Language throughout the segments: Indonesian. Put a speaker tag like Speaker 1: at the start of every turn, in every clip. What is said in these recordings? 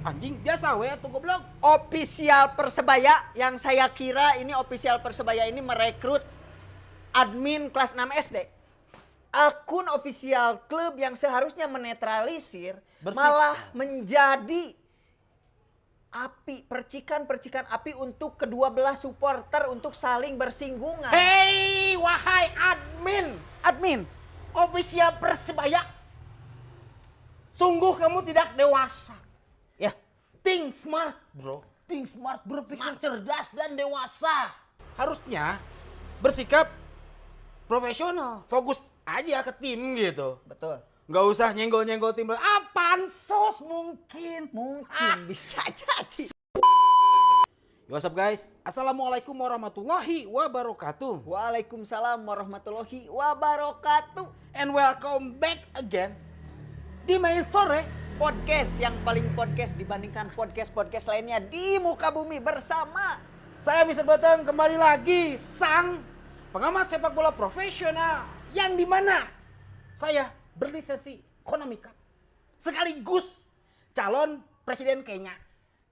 Speaker 1: Anjing biasa we tuh goblok.
Speaker 2: Official Persebaya, yang saya kira ini official Persebaya ini merekrut admin kelas 6 SD. Akun official klub yang seharusnya menetralisir malah menjadi api, percikan-percikan api untuk kedua belah supporter untuk saling bersinggungan.
Speaker 1: Hei, wahai admin official Persebaya. Sungguh kamu tidak dewasa.
Speaker 2: Ya,
Speaker 1: Think smart, bro. Think smart, berpikir cerdas dan dewasa. Harusnya bersikap profesional, fokus aja ke tim gitu.
Speaker 2: betul.
Speaker 1: Nggak usah nyenggol-nyenggol tim. Pansos mungkin.
Speaker 2: Bisa jadi.
Speaker 1: What's up guys? Assalamualaikum warahmatullahi wabarakatuh.
Speaker 2: Waalaikumsalam warahmatullahi wabarakatuh.
Speaker 1: And welcome back again di Main Sore
Speaker 2: Podcast yang paling podcast dibandingkan podcast-podcast lainnya di muka bumi bersama
Speaker 1: saya bisa datang kembali lagi, sang pengamat sepak bola profesional yang dimana saya berlisensi Konamika sekaligus calon presiden Kenya.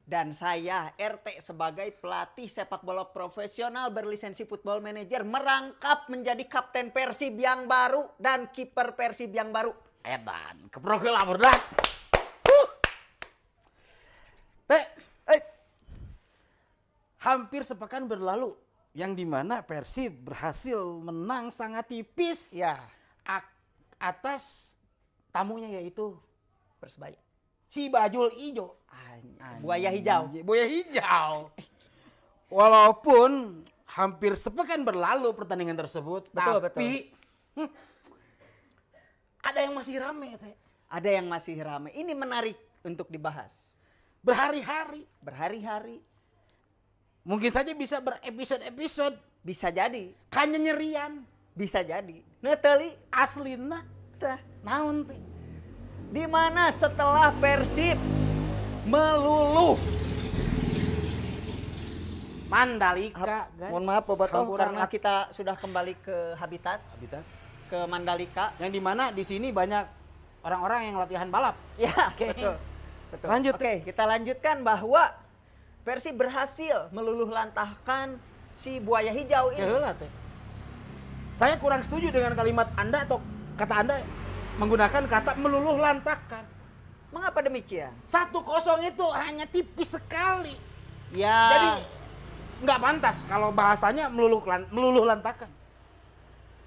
Speaker 2: dan saya RT sebagai pelatih sepak bola profesional berlisensi football manager merangkap menjadi kapten Persib yang baru dan kiper Persib yang baru.
Speaker 1: Edan, keprogel lah berdak. Hampir sepekan berlalu yang dimana Persib berhasil menang sangat tipis
Speaker 2: Ya,
Speaker 1: atas tamunya yaitu
Speaker 2: Persebaya.
Speaker 1: si Bajul Ijo.
Speaker 2: Buaya hijau.
Speaker 1: Buaya hijau. Walaupun hampir sepekan berlalu pertandingan tersebut,
Speaker 2: Betul.
Speaker 1: tapi ada yang masih rame, Teh.
Speaker 2: Ada yang masih ramai. Ini menarik untuk dibahas.
Speaker 1: Berhari-hari. Mungkin saja bisa berepisode-episode.
Speaker 2: Bisa jadi.
Speaker 1: Kanya nyerian.
Speaker 2: Bisa jadi. Neteli
Speaker 1: Aslina. Naon teh.
Speaker 2: di mana setelah Persib meluluh
Speaker 1: Mandalika, guys.
Speaker 2: Mohon maaf Bobotoh
Speaker 1: Hampura
Speaker 2: karena kita sudah kembali ke habitat ke Mandalika.
Speaker 1: yang dimana di sini banyak orang-orang yang latihan balap.
Speaker 2: Ya,
Speaker 1: Oke.
Speaker 2: betul.
Speaker 1: Lanjut,
Speaker 2: Oke, kita lanjutkan bahwa Persib berhasil meluluh lantahkan si Buaya Hijau ini.
Speaker 1: Keheula teh. Saya kurang setuju dengan kalimat Anda atau kata Anda menggunakan kata meluluh lantahkan.
Speaker 2: Mengapa demikian?
Speaker 1: 1-0 itu hanya tipis sekali.
Speaker 2: Ya,
Speaker 1: Jadi nggak pantas kalau bahasanya meluluh lantahkan.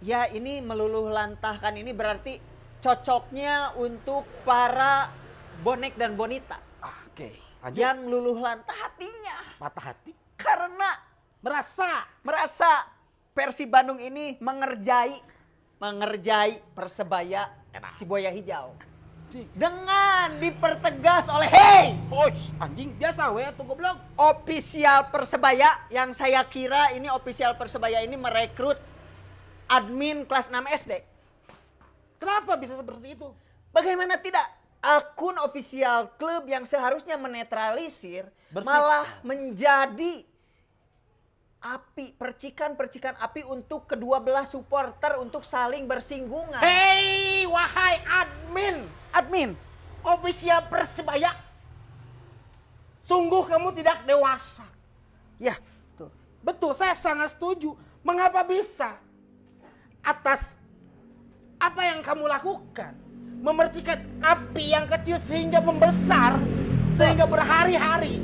Speaker 2: ya ini meluluh lantahkan ini berarti cocoknya untuk para bonek dan bonita
Speaker 1: Oke, lanjut.
Speaker 2: yang luluh lantah hatinya
Speaker 1: Patah hati
Speaker 2: karena merasa Persib Bandung ini mengerjai Persebaya si Buaya Hijau dengan dipertegas oleh
Speaker 1: anjing biasa we tuh goblok.
Speaker 2: official Persebaya, yang saya kira ini official Persebaya ini merekrut admin kelas 6 SD.
Speaker 1: Kenapa bisa seperti itu?
Speaker 2: Bagaimana tidak? Akun official klub yang seharusnya menetralisir malah menjadi api, percikan-percikan api untuk kedua belah supporter untuk saling bersinggungan.
Speaker 1: Hei, wahai admin official Persebaya. Sungguh kamu tidak dewasa.
Speaker 2: Ya, tuh.
Speaker 1: Betul, saya sangat setuju. Mengapa bisa? Atas apa yang kamu lakukan, memercikan api yang kecil sehingga membesar, sehingga berhari-hari.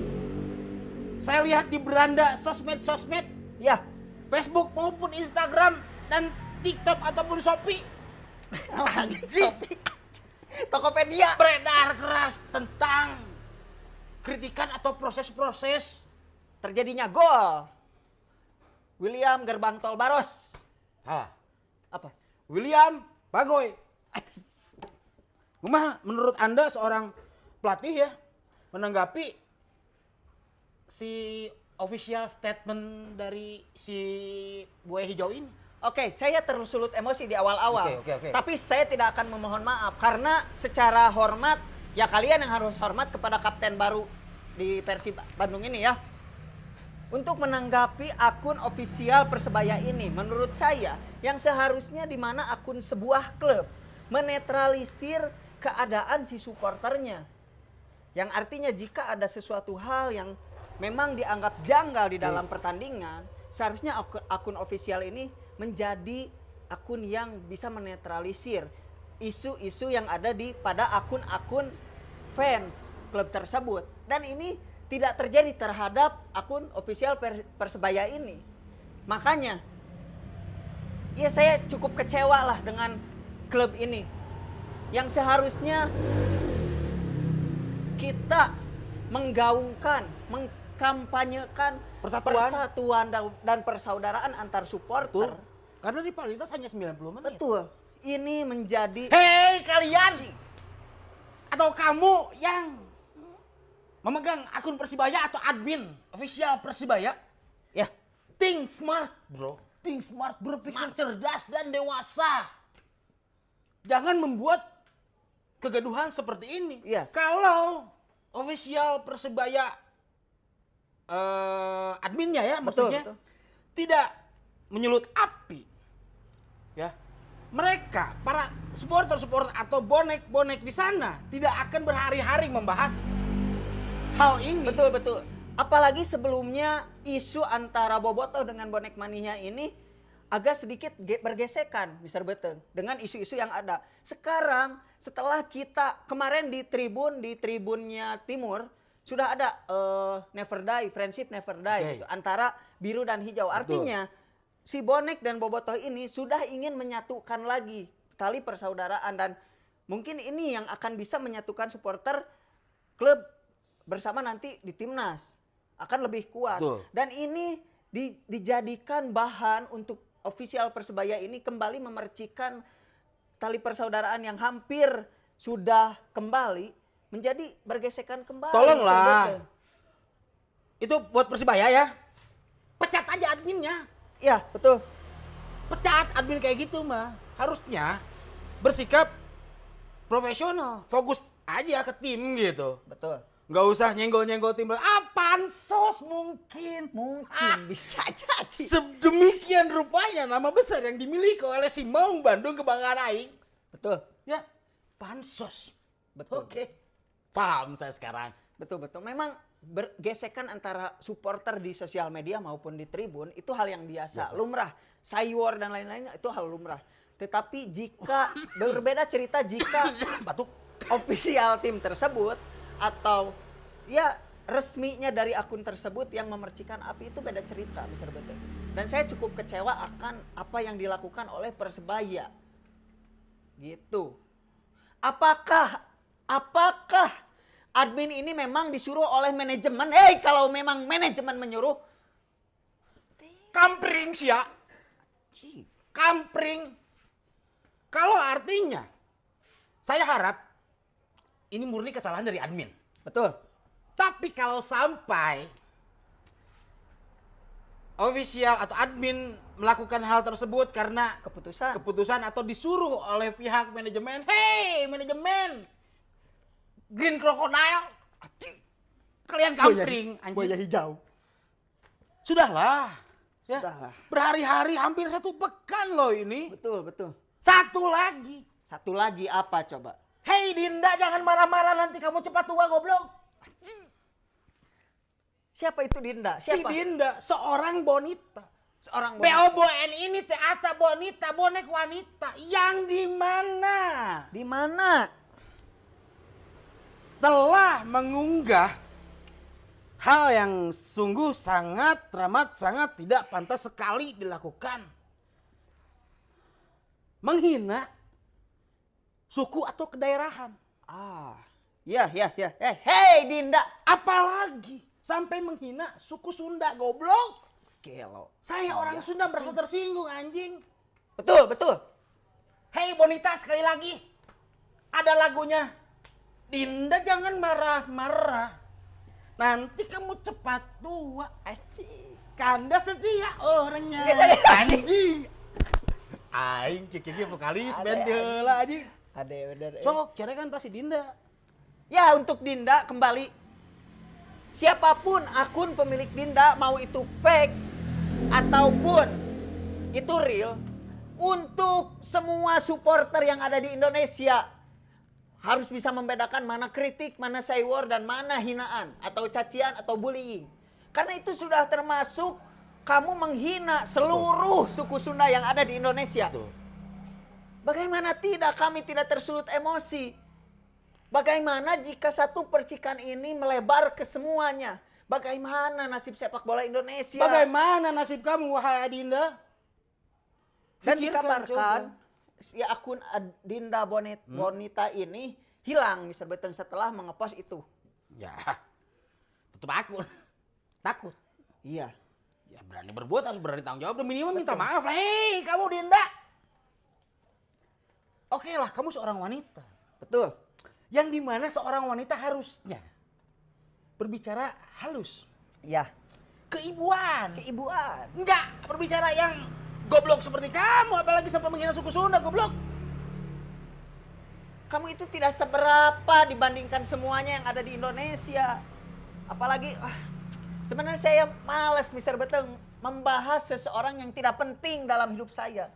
Speaker 1: Saya lihat di beranda sosmed,
Speaker 2: Ya,
Speaker 1: Facebook maupun Instagram dan TikTok ataupun Shopee.
Speaker 2: Shopee. Tokopedia.
Speaker 1: Beredar keras tentang kritikan atau proses-proses
Speaker 2: Terjadinya gol William Gerbang Tol Baros.
Speaker 1: salah.
Speaker 2: Apa?
Speaker 1: William Bagoy. Kumaha menurut Anda seorang pelatih ya menanggapi si official statement dari si Buaya Hijau ini?
Speaker 2: Oke, saya tersulut emosi di awal-awal.
Speaker 1: Oke.
Speaker 2: Tapi saya tidak akan memohon maaf karena secara hormat ya kalian yang harus hormat kepada kapten baru di Persib Bandung ini ya. Untuk menanggapi akun ofisial Persebaya ini, menurut saya yang seharusnya di mana akun sebuah klub menetralisir keadaan si supporternya. Yang artinya jika ada sesuatu hal yang memang dianggap janggal di dalam pertandingan, seharusnya akun official ini menjadi akun yang bisa menetralisir isu-isu yang ada pada akun-akun fans klub tersebut. Dan ini tidak terjadi terhadap akun official Persebaya ini. Makanya, ya saya cukup kecewa lah dengan klub ini. Yang seharusnya kita menggaungkan, mengkampanyekan persatuan dan persaudaraan antar supporter.
Speaker 1: Betul. Karena rivalitas hanya 90 menit.
Speaker 2: Betul. Ini menjadi...
Speaker 1: Hei kalian! Atau kamu yang memegang akun Persibaya atau admin official Persibaya?
Speaker 2: Ya.
Speaker 1: Think smart, bro. Think smart, berpikir cerdas dan dewasa. Jangan membuat kegaduhan seperti ini.
Speaker 2: Iya.
Speaker 1: Kalau official Persebaya adminnya ya maksudnya
Speaker 2: betul.
Speaker 1: tidak menyulut api, ya mereka para supporter atau bonek di sana tidak akan berhari-hari membahas hal ini.
Speaker 2: Betul. Apalagi sebelumnya isu antara Bobotoh dengan Bonek Mania ini agak sedikit bergesekan, Mr. Beteng, dengan isu-isu yang ada. Sekarang setelah kita kemarin di tribunnya Timur sudah ada Never Die, Friendship Never Die gitu, antara biru dan hijau. Artinya si Bonek dan Bobotoh ini sudah ingin menyatukan lagi tali persaudaraan, dan mungkin ini yang akan bisa menyatukan supporter klub bersama nanti di timnas akan lebih kuat.
Speaker 1: Betul.
Speaker 2: Dan ini dijadikan bahan untuk official Persebaya ini kembali memercikan tali persaudaraan yang hampir sudah kembali menjadi bergesekan kembali.
Speaker 1: Tolonglah. Itu buat Persibaya ya. Pecat aja adminnya.
Speaker 2: Iya, betul.
Speaker 1: Pecat admin kayak gitu mah. Harusnya bersikap profesional. Fokus aja ke tim gitu.
Speaker 2: Betul.
Speaker 1: Nggak usah nyenggol-nyenggol tim. Pansos mungkin.
Speaker 2: Bisa jadi.
Speaker 1: Sedemikian rupanya nama besar yang dimiliki oleh si Maung Bandung Kebanggaan Aing.
Speaker 2: Betul.
Speaker 1: Ya, pansos.
Speaker 2: Betul.
Speaker 1: Oke. Paham saya sekarang.
Speaker 2: Betul. Memang bergesekan antara supporter di sosial media maupun di tribun itu hal yang biasa. Lumrah. Saywar dan lain-lain itu hal lumrah. Tetapi jika berbeda cerita jika
Speaker 1: Batuk.
Speaker 2: official tim tersebut atau ya resminya dari akun tersebut yang memercikan api, itu beda cerita, Mr. Beteng. Dan saya cukup kecewa akan apa yang dilakukan oleh Persebaya. Gitu. Apakah admin ini memang disuruh oleh manajemen? Kalau memang manajemen menyuruh,
Speaker 1: Kampring sih ya. Kampring. Kalau artinya, saya harap ini murni kesalahan dari admin.
Speaker 2: betul.
Speaker 1: Tapi kalau sampai official atau admin melakukan hal tersebut karena keputusan atau disuruh oleh pihak manajemen, hey manajemen Green Crocodile, kalian kampring,
Speaker 2: Buaya hijau.
Speaker 1: Sudahlah. Ya.
Speaker 2: Sudahlah.
Speaker 1: Berhari-hari hampir 1 pekan loh ini.
Speaker 2: Betul.
Speaker 1: Satu lagi
Speaker 2: Apa coba?
Speaker 1: Hei Dinda, jangan marah-marah, nanti kamu cepat tua goblok.
Speaker 2: Siapa itu Dinda?
Speaker 1: Si Dinda, seorang bonita.
Speaker 2: Seorang bonita.
Speaker 1: BOBN ini teata bonita, bonek wanita. Yang di mana?
Speaker 2: Di mana?
Speaker 1: Telah mengunggah hal yang sungguh sangat tidak pantas sekali dilakukan. Menghina suku atau kedaerahan.
Speaker 2: Ya. Hei Dinda.
Speaker 1: Apalagi sampai menghina suku Sunda, goblok.
Speaker 2: Gelo.
Speaker 1: Saya orang Sunda merasa tersinggung, anjing.
Speaker 2: Betul.
Speaker 1: Hei bonita, sekali lagi. Ada lagunya. Dinda jangan marah-marah. Nanti kamu cepat tua. Kanda setia orangnya. Anjing. Aing kiki vokalis band heula anjing.
Speaker 2: Ade bener.
Speaker 1: Sok cerekan tas si Dinda.
Speaker 2: Ya, untuk Dinda kembali. Siapapun akun pemilik Dinda, mau itu fake ataupun itu real, untuk semua supporter yang ada di Indonesia, harus bisa membedakan mana kritik, mana seiwar, dan mana hinaan atau cacian atau bullying. Karena itu sudah termasuk kamu menghina seluruh suku Sunda yang ada di Indonesia.
Speaker 1: Betul.
Speaker 2: Bagaimana tidak kami tidak tersulut emosi? Bagaimana jika satu percikan ini melebar ke semuanya? Bagaimana nasib sepak bola Indonesia?
Speaker 1: Bagaimana nasib kamu, wahai Adinda?
Speaker 2: Dan
Speaker 1: Pikirkan,
Speaker 2: dikabarkan
Speaker 1: coba.
Speaker 2: si akun Adinda Bonita ini hilang Mr. Beteng setelah mengepost itu.
Speaker 1: Ya, tutup akun. Takut.
Speaker 2: Iya.
Speaker 1: Ya berani berbuat harus berani tanggung jawab dan minimal minta maaf lah. Hei, kamu Dinda. Oke lah, kamu seorang wanita.
Speaker 2: Betul.
Speaker 1: Yang dimana seorang wanita harusnya berbicara halus.
Speaker 2: Iya.
Speaker 1: Keibuan.
Speaker 2: Keibuan.
Speaker 1: Enggak berbicara yang goblok seperti kamu. Apalagi sampai menghina suku Sunda, goblok.
Speaker 2: Kamu itu tidak seberapa dibandingkan semuanya yang ada di Indonesia. Apalagi, sebenarnya saya malas Mr. Beteng membahas seseorang yang tidak penting dalam hidup saya.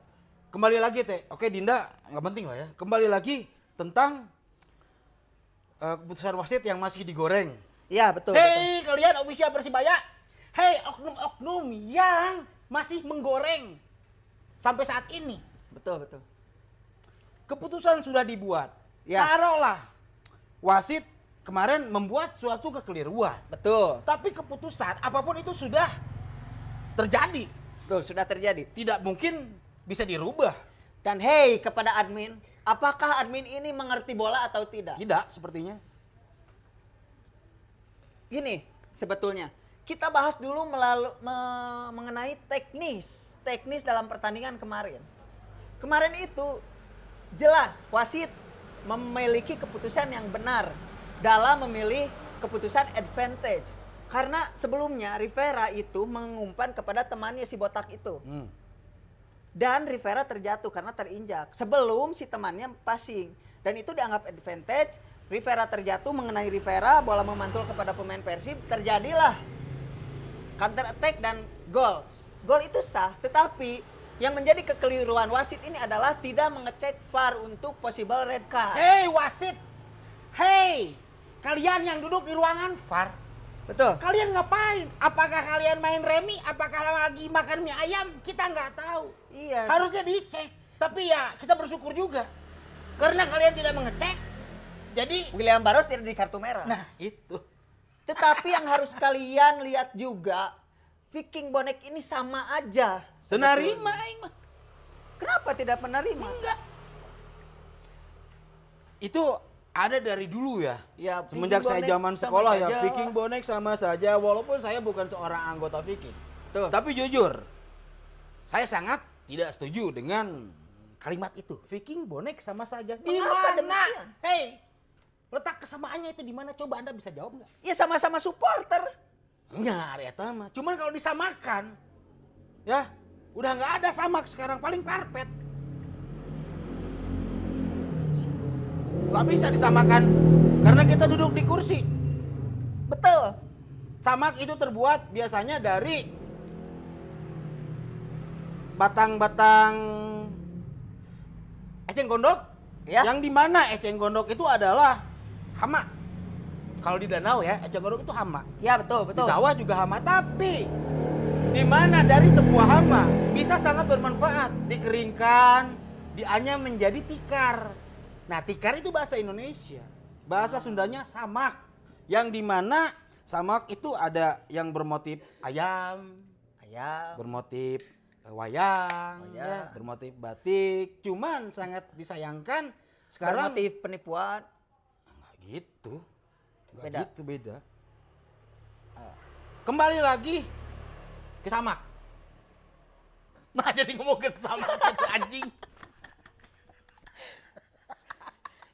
Speaker 1: Kembali lagi Teh. Oke Dinda, nggak penting lah ya. Kembali lagi tentang keputusan wasit yang masih digoreng.
Speaker 2: Iya, betul.
Speaker 1: Hei kalian official Persibaya. Hei oknum-oknum yang masih menggoreng sampai saat ini.
Speaker 2: Betul, betul.
Speaker 1: Keputusan sudah dibuat.
Speaker 2: Ya.
Speaker 1: Taruhlah wasit kemarin membuat suatu kekeliruan.
Speaker 2: Betul.
Speaker 1: Tapi keputusan apapun itu sudah terjadi.
Speaker 2: Betul, sudah terjadi.
Speaker 1: Tidak mungkin bisa dirubah.
Speaker 2: Dan hey kepada admin, apakah admin ini mengerti bola atau tidak?
Speaker 1: Tidak sepertinya.
Speaker 2: Gini, sebetulnya kita bahas dulu mengenai teknis dalam pertandingan kemarin. Kemarin itu jelas wasit memiliki keputusan yang benar dalam memilih keputusan advantage. Karena sebelumnya Rivera itu mengumpan kepada temannya si botak itu. Dan Rivera terjatuh karena terinjak sebelum si temannya passing. Dan itu dianggap advantage. Rivera terjatuh mengenai Rivera, bola memantul kepada pemain Persib, terjadilah counter attack dan gol. Gol itu sah, tetapi yang menjadi kekeliruan wasit ini adalah tidak mengecek VAR untuk possible red card.
Speaker 1: Hei wasit. Hei, kalian yang duduk di ruangan VAR.
Speaker 2: Betul.
Speaker 1: Kalian ngapain? Apakah kalian main remi? Apakah lagi makan mie ayam? Kita nggak tahu.
Speaker 2: Iya.
Speaker 1: Harusnya dicek. Tapi ya kita bersyukur juga. Karena kalian tidak mengecek. Jadi
Speaker 2: William Barros tidak di kartu merah.
Speaker 1: nah itu.
Speaker 2: Tetapi yang harus kalian lihat juga, Viking bonek ini sama aja.
Speaker 1: Senarima.
Speaker 2: Kenapa tidak menerima?
Speaker 1: Enggak. Itu ada dari dulu ya.
Speaker 2: Ya,
Speaker 1: Semenjak saya
Speaker 2: Viking
Speaker 1: zaman
Speaker 2: bonek sama
Speaker 1: sekolah ya,
Speaker 2: saja.
Speaker 1: Viking bonek sama saja. Walaupun saya bukan seorang anggota Viking.
Speaker 2: Tuh.
Speaker 1: Tapi jujur, saya sangat tidak setuju dengan kalimat itu. Viking bonek sama saja. Di
Speaker 2: Mengapa
Speaker 1: mana?
Speaker 2: demikian?
Speaker 1: Hei, letak kesamaannya itu di mana? Coba Anda bisa jawab nggak?
Speaker 2: Ya sama-sama supporter.
Speaker 1: Enggak, ya mah. Cuman kalau disamakan, ya udah nggak ada samak sekarang. Paling karpet. Nggak bisa disamakan karena kita duduk di kursi.
Speaker 2: Betul.
Speaker 1: Samak itu terbuat biasanya dari batang-batang eceng gondok,
Speaker 2: Ya.
Speaker 1: yang dimana eceng gondok itu adalah hama. Kalau di danau ya, eceng gondok itu hama.
Speaker 2: Ya betul,
Speaker 1: Di
Speaker 2: betul.
Speaker 1: sawah juga hama, tapi dimana dari sebuah hama bisa sangat bermanfaat. Dikeringkan, dianyam menjadi tikar. Nah, tikar itu bahasa Indonesia. Bahasa Sundanya samak. Yang dimana samak itu ada yang bermotif ayam,
Speaker 2: Ayam.
Speaker 1: bermotif wayang,
Speaker 2: Wayang.
Speaker 1: ya, bermotif batik. Cuman sangat disayangkan sekarang
Speaker 2: Motif penipuan.
Speaker 1: nggak gitu. Nggak
Speaker 2: Beda.
Speaker 1: gitu, beda. Kembali lagi ke samak. Nah, jadi ngomongin samak itu anjing.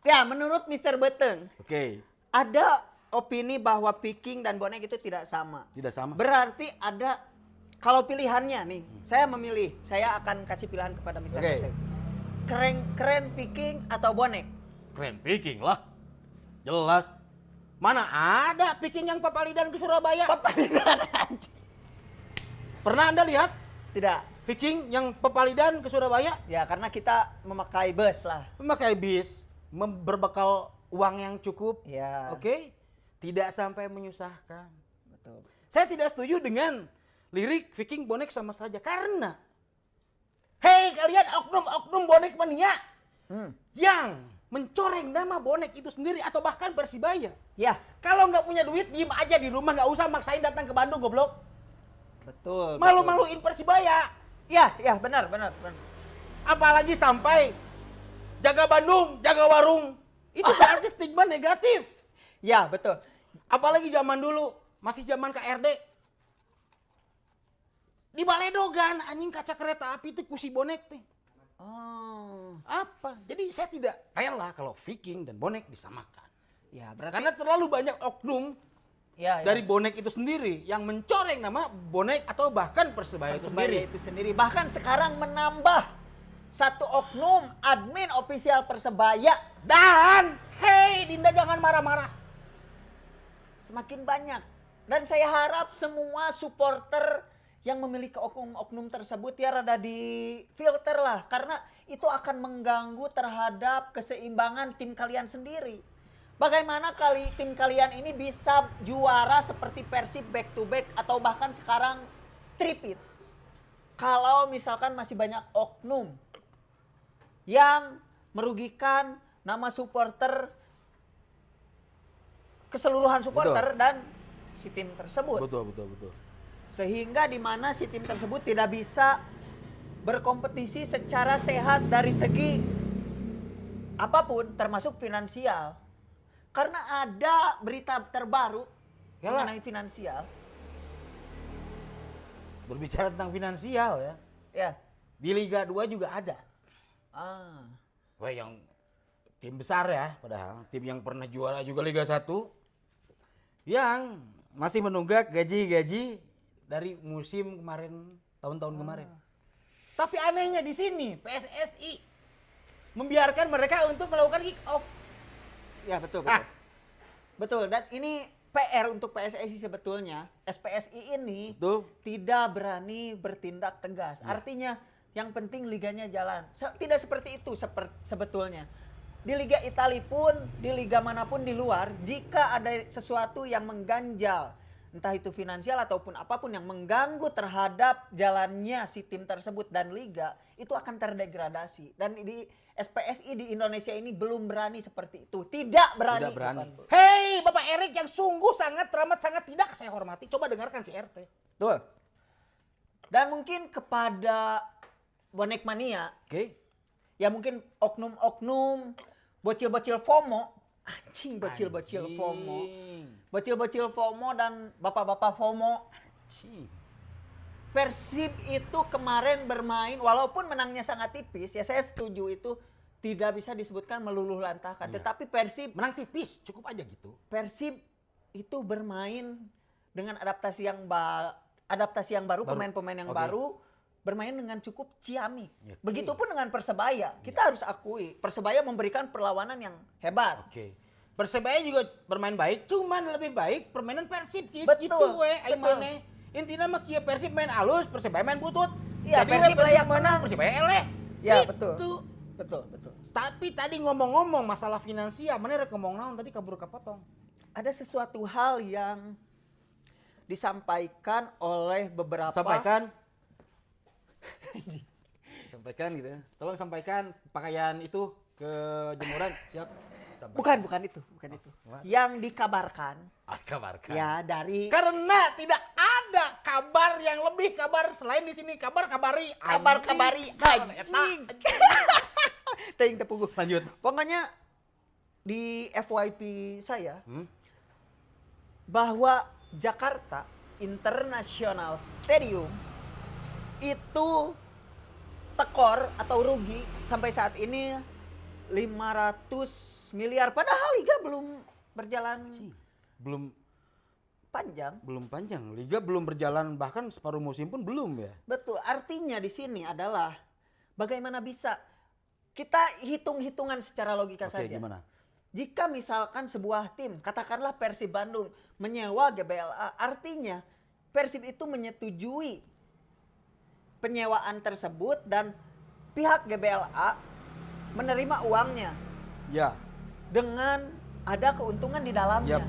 Speaker 2: Ya, menurut Mr. Beteng,
Speaker 1: Oke,
Speaker 2: ada opini bahwa Viking dan bonek itu tidak sama.
Speaker 1: tidak sama.
Speaker 2: Berarti ada, kalau pilihannya nih, saya memilih, saya akan kasih pilihan kepada Mr.
Speaker 1: Oke.
Speaker 2: Beteng. Keren Viking atau bonek?
Speaker 1: Keren Viking lah. Jelas. Mana ada Viking yang papalidan ke Surabaya?
Speaker 2: Papalidan anjing.
Speaker 1: Pernah Anda lihat
Speaker 2: Tidak.
Speaker 1: Viking yang papalidan ke Surabaya?
Speaker 2: Ya, karena kita memakai bus lah.
Speaker 1: Memakai bis, berbekal uang yang cukup,
Speaker 2: Ya.
Speaker 1: oke? Tidak sampai menyusahkan.
Speaker 2: Betul.
Speaker 1: Saya tidak setuju dengan lirik Viking bonek sama saja karena hei kalian oknum-oknum bonek mania yang mencoreng nama bonek itu sendiri atau bahkan Persibaya.
Speaker 2: Ya,
Speaker 1: Kalau nggak punya duit, diem aja di rumah, nggak usah maksain datang ke Bandung, goblok.
Speaker 2: betul.
Speaker 1: Malu-maluin Persibaya.
Speaker 2: Ya, benar.
Speaker 1: Apalagi sampai jaga Bandung, jaga warung. Itu berarti stigma negatif.
Speaker 2: Ya, betul.
Speaker 1: Apalagi zaman dulu, masih zaman KRD. Di Baledogan, anjing kaca kereta api itu kusi bonek teh.
Speaker 2: Oh.
Speaker 1: Apa? Jadi saya tidak rela kalau Viking dan bonek disamakan.
Speaker 2: Ya, berarti
Speaker 1: Karena terlalu banyak oknum
Speaker 2: ya.
Speaker 1: dari bonek itu sendiri yang mencoreng nama bonek atau bahkan Persebaya itu sendiri.
Speaker 2: Persebaya itu sendiri. Bahkan sekarang menambah satu oknum admin official Persebaya.
Speaker 1: Dan, hei Dinda jangan marah-marah.
Speaker 2: Semakin banyak. Dan saya harap semua supporter yang memiliki oknum-oknum tersebut ya rada di filter lah. Karena itu akan mengganggu terhadap keseimbangan tim kalian sendiri. Bagaimana tim kalian ini bisa juara seperti Persib back to back atau bahkan sekarang tripit. Kalau misalkan masih banyak oknum yang merugikan nama supporter, keseluruhan supporter dan si tim tersebut.
Speaker 1: Betul.
Speaker 2: Sehingga di mana si tim tersebut tidak bisa berkompetisi secara sehat dari segi apapun termasuk finansial. Karena ada berita terbaru
Speaker 1: Yalah.
Speaker 2: mengenai finansial.
Speaker 1: Berbicara tentang finansial ya.
Speaker 2: Ya.
Speaker 1: Di Liga 2 juga ada. Wah, yang tim besar ya, padahal tim yang pernah juara juga Liga 1 yang masih menunggak gaji-gaji dari musim kemarin, tahun-tahun kemarin. Tapi anehnya di sini PSSI membiarkan mereka untuk melakukan kick off.
Speaker 2: Ya, betul. Betul, dan ini PR untuk PSSI sebetulnya. SPSI ini
Speaker 1: Betul.
Speaker 2: tidak berani bertindak tegas. Artinya yang penting liganya jalan. Tidak seperti itu sebetulnya. Di Liga Italia pun, di liga manapun di luar, jika ada sesuatu yang mengganjal, entah itu finansial ataupun apapun yang mengganggu terhadap jalannya si tim tersebut dan liga, itu akan terdegradasi. Dan di SPSI di Indonesia ini belum berani seperti itu. Tidak berani.
Speaker 1: Hei, Bapak Erik yang sungguh sangat teramat sangat tidak saya hormati. Coba dengarkan si RT.
Speaker 2: Betul. Dan mungkin kepada bonek mania, ya mungkin oknum-oknum, bocil-bocil FOMO, anjing bocil-bocil FOMO. Bocil-bocil FOMO dan bapak-bapak FOMO. Persib itu kemarin bermain, walaupun menangnya sangat tipis, ya saya setuju itu tidak bisa disebutkan meluluh lantahkan. Tetapi Persib
Speaker 1: menang tipis, cukup aja gitu.
Speaker 2: Persib itu bermain dengan adaptasi yang baru, pemain-pemain yang baru, bermain dengan cukup ciamik. Begitupun dengan Persebaya. Kita harus akui, Persebaya memberikan perlawanan yang hebat.
Speaker 1: Persebaya juga bermain baik, cuman lebih baik permainan Persib
Speaker 2: Betul,
Speaker 1: gitu
Speaker 2: betul.
Speaker 1: Intinya mah kieu Persib main halus, Persebaya main butut.
Speaker 2: Iya, Persib layak menang.
Speaker 1: Persebaya eleh.
Speaker 2: Ya,
Speaker 1: Gitu.
Speaker 2: betul.
Speaker 1: Tapi tadi ngomong-ngomong masalah finansial, mana rek ngomong naon tadi kabur kapotong.
Speaker 2: Ada sesuatu hal yang disampaikan oleh beberapa
Speaker 1: Sampaikan gitu ya. Tolong sampaikan pakaian itu ke jemuran, siap.
Speaker 2: Bukan itu. Yang dikabarkan.
Speaker 1: Kabarkan.
Speaker 2: Ya, dari
Speaker 1: Karena tidak ada kabar yang lebih kabar selain di sini kabari.
Speaker 2: anjing. Teuing tepung.
Speaker 1: Lanjut.
Speaker 2: Pokoknya di FYP saya bahwa Jakarta International Stadium itu tekor atau rugi sampai saat ini 500 miliar, padahal liga belum berjalan
Speaker 1: panjang. Liga belum berjalan, bahkan separuh musim pun belum ya.
Speaker 2: Betul, artinya di sini adalah bagaimana bisa kita hitung-hitungan secara logika saja.
Speaker 1: Gimana?
Speaker 2: Jika misalkan sebuah tim, katakanlah Persib Bandung menyewa GBLA, artinya Persib itu menyetujui penyewaan tersebut dan pihak GBLA menerima uangnya.
Speaker 1: Ya.
Speaker 2: Dengan ada keuntungan di dalamnya.
Speaker 1: Yap.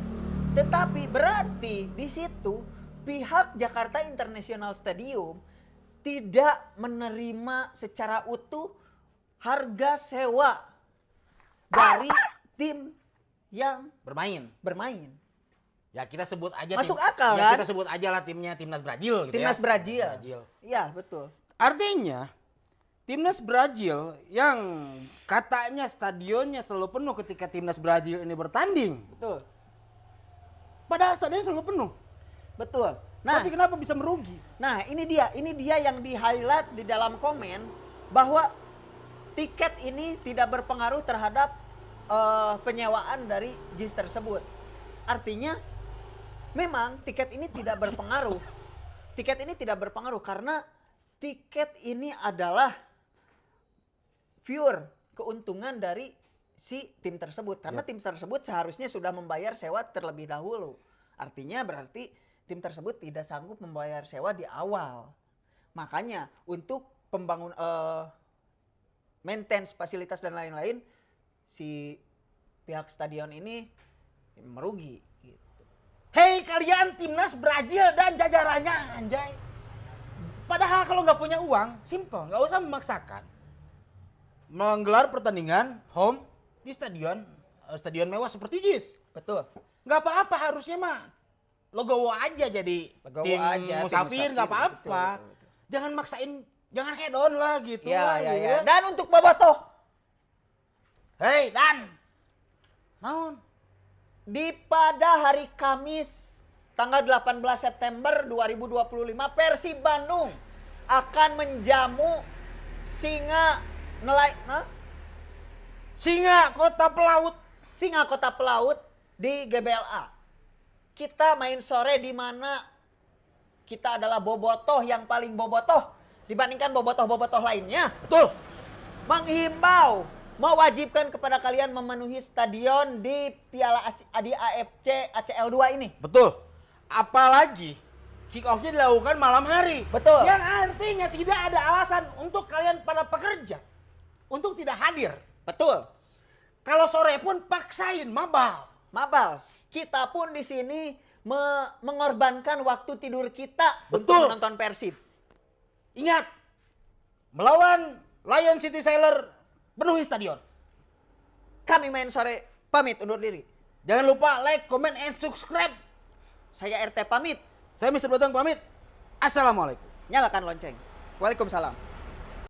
Speaker 2: Tetapi berarti di situ pihak Jakarta International Stadium tidak menerima secara utuh harga sewa dari tim yang
Speaker 1: Bermain.
Speaker 2: bermain.
Speaker 1: Ya kita sebut aja
Speaker 2: Masuk akal,
Speaker 1: ya,
Speaker 2: kan?
Speaker 1: kita sebut aja lah timnya Timnas Brazil gitu
Speaker 2: Timnas
Speaker 1: ya.
Speaker 2: Brazil.
Speaker 1: Brazil.
Speaker 2: Iya, betul.
Speaker 1: Artinya Timnas Brazil yang katanya stadionnya selalu penuh ketika Timnas Brazil ini bertanding.
Speaker 2: Betul.
Speaker 1: Padahal stadionnya selalu penuh.
Speaker 2: Betul. Nah,
Speaker 1: Tapi kenapa bisa merugi?
Speaker 2: nah ini dia yang di-highlight di dalam komen bahwa tiket ini tidak berpengaruh terhadap penyewaan dari JIS tersebut. Artinya memang tiket ini tidak berpengaruh. Tiket ini tidak berpengaruh karena tiket ini adalah pure keuntungan dari si tim tersebut. Karena tim tersebut seharusnya sudah membayar sewa terlebih dahulu. Artinya berarti tim tersebut tidak sanggup membayar sewa di awal. Makanya untuk pembangun maintenance fasilitas dan lain-lain si pihak stadion ini merugi gitu.
Speaker 1: Hei kalian Timnas Brazil dan jajarannya anjay. Padahal kalau nggak punya uang, simple, nggak usah memaksakan. Menggelar pertandingan home di stadion mewah seperti JIS.
Speaker 2: Betul.
Speaker 1: Nggak apa-apa harusnya mah logowo aja jadi
Speaker 2: Legowo
Speaker 1: tim
Speaker 2: aja, tim
Speaker 1: musafir nggak
Speaker 2: musafir,
Speaker 1: apa-apa.
Speaker 2: betul, betul.
Speaker 1: Jangan maksain, jangan head on lah gitu lah.
Speaker 2: Ya.
Speaker 1: ya.
Speaker 2: Dan untuk Bobotoh
Speaker 1: Hei Dan, naon?
Speaker 2: di pada hari Kamis tanggal 18 September 2025 Persib Bandung akan menjamu
Speaker 1: Singa Kota Pelaut.
Speaker 2: Singa Kota Pelaut di GBLA. Kita main sore di mana kita adalah bobotoh yang paling bobotoh dibandingkan bobotoh-bobotoh lainnya.
Speaker 1: Betul.
Speaker 2: Menghimbau, mewajibkan kepada kalian memenuhi stadion di di AFC ACL 2 ini.
Speaker 1: Betul. Apalagi kick off-nya dilakukan malam hari.
Speaker 2: Betul.
Speaker 1: Yang artinya tidak ada alasan untuk kalian pada pekerja untuk tidak hadir.
Speaker 2: Betul.
Speaker 1: Kalau sore pun paksain mabal.
Speaker 2: Mabal, kita pun di sini mengorbankan waktu tidur kita
Speaker 1: Betul.
Speaker 2: untuk menonton Persib.
Speaker 1: Ingat, melawan Lion City Sailor penuhi stadion.
Speaker 2: Kami main sore pamit undur diri.
Speaker 1: Jangan lupa like, comment, and subscribe.
Speaker 2: Saya RT pamit.
Speaker 1: Saya Mr. Batang pamit. Assalamualaikum.
Speaker 2: Nyalakan lonceng. Waalaikumsalam.